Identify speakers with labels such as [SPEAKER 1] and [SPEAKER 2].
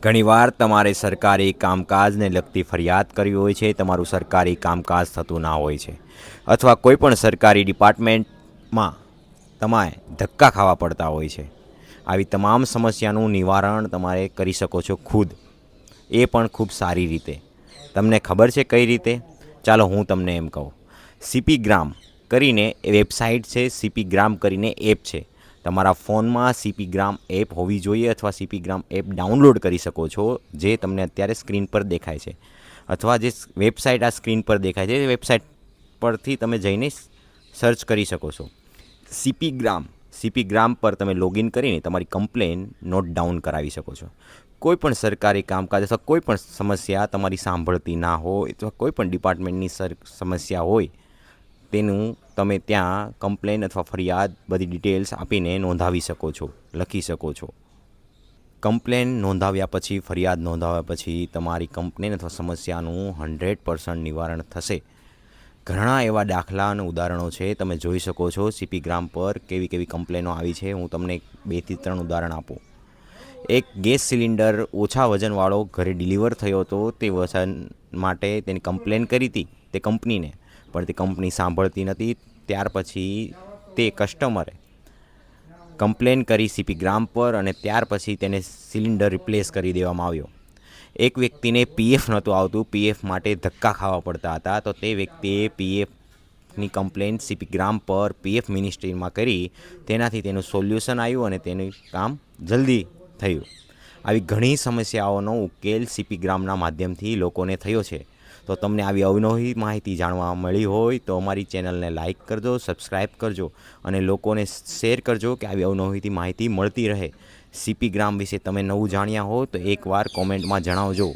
[SPEAKER 1] ઘણીવાર તમારે સરકારી કામકાજને લગતી ફરિયાદ કરવી હોય છે, તમારું સરકારી કામકાજ થતું ના હોય છે, અથવા કોઈ પણ સરકારી ડિપાર્ટમેન્ટમાં તમારે ધક્કા ખાવા પડતા હોય છે. આવી તમામ સમસ્યાનું નિવારણ તમારે કરી શકો છો ખુદ, એ પણ ખૂબ સારી રીતે. તમને ખબર છે કઈ રીતે? ચાલો હું તમને એમ કહું. સીપી ગ્રામ કરીને એ વેબસાઇટ છે, સીપી ગ્રામ કરીને એપ છે. તમારા ફોનમાં સીપી ગ્રામ એપ હોવી જોઈએ, અથવા સીપી ગ્રામ એપ ડાઉનલોડ કરી શકો છો, જે તમને અત્યારે સ્ક્રીન પર દેખાય છે. અથવા જે વેબસાઇટ આ સ્ક્રીન પર દેખાય છે, એ વેબસાઇટ પરથી તમે જઈને સર્ચ કરી શકો છો. સીપી ગ્રામ પર તમે લોગિન કરીને તમારી કમ્પ્લેન નોટ ડાઉન કરાવી શકો છો. કોઈ પણ સરકારી કામકાજ અથવા કોઈ પણ સમસ્યા તમારી સાંભળતી ના હોય, અથવા કોઈ પણ ડિપાર્ટમેન્ટની સમસ્યા હોય, તેનું તમે ત્યાં કમ્પ્લેન અથવા ફરિયાદ બધી ડિટેલ્સ આપીને નોંધાવી શકો છો, લખી શકો છો. કમ્પ્લેન નોંધાવ્યા પછી, ફરિયાદ નોંધાવ્યા પછી તમારી કમ્પ્લેન અથવા સમસ્યાનું 100% નિવારણ થશે. ઘણા એવા દાખલા અને ઉદાહરણો છે, તમે જોઈ શકો છો સીપી ગ્રામ પર કેવી કેવી કમ્પ્લેનો આવી છે. હું તમને 2 થી 3 ઉદાહરણ આપું. એક ગેસ સિલિન્ડર ઓછા વજનવાળો ઘરે ડિલિવર થયો હતો. તે વજન માટે તેની કમ્પ્લેન કરી હતી તે કંપનીને, પણ તે કંપની સાંભળતી નથી. ત્યાર પછી તે કસ્ટમરે કમ્પ્લેન કરી સીપી ગ્રામ પર, અને ત્યાર પછી તેને સિલિન્ડર રિપ્લેસ કરી દેવામાં આવ્યો. એક વ્યક્તિને પીએફ નહોતું આવતું, પીએફ માટે ધક્કા ખાવા પડતા હતા, તો તે વ્યક્તિએ પીએફની કમ્પ્લેન સીપી ગ્રામ પર પીએફ મિનિસ્ટ્રીમાં કરી. તેનાથી તેનું સોલ્યુશન આવ્યું અને તેનું કામ જલ્દી થયું. આવી ઘણી સમસ્યાઓનો ઉકેલ સીપી ગ્રામના માધ્યમથી લોકોને થયો છે. તો તમને આવી અવનવી માહિતી જાણવા મળી હોય તો અમારી ચેનલને લાઇક કરજો, સબસ્ક્રાઈબ કરજો, અને લોકોને શેર કરજો કે આવી અવનવી માહિતી મળતી રહે. સીપી ગ્રામ વિશે તમે નવું જાણ્યા હો તો એકવાર કોમેન્ટમાં જણાવજો.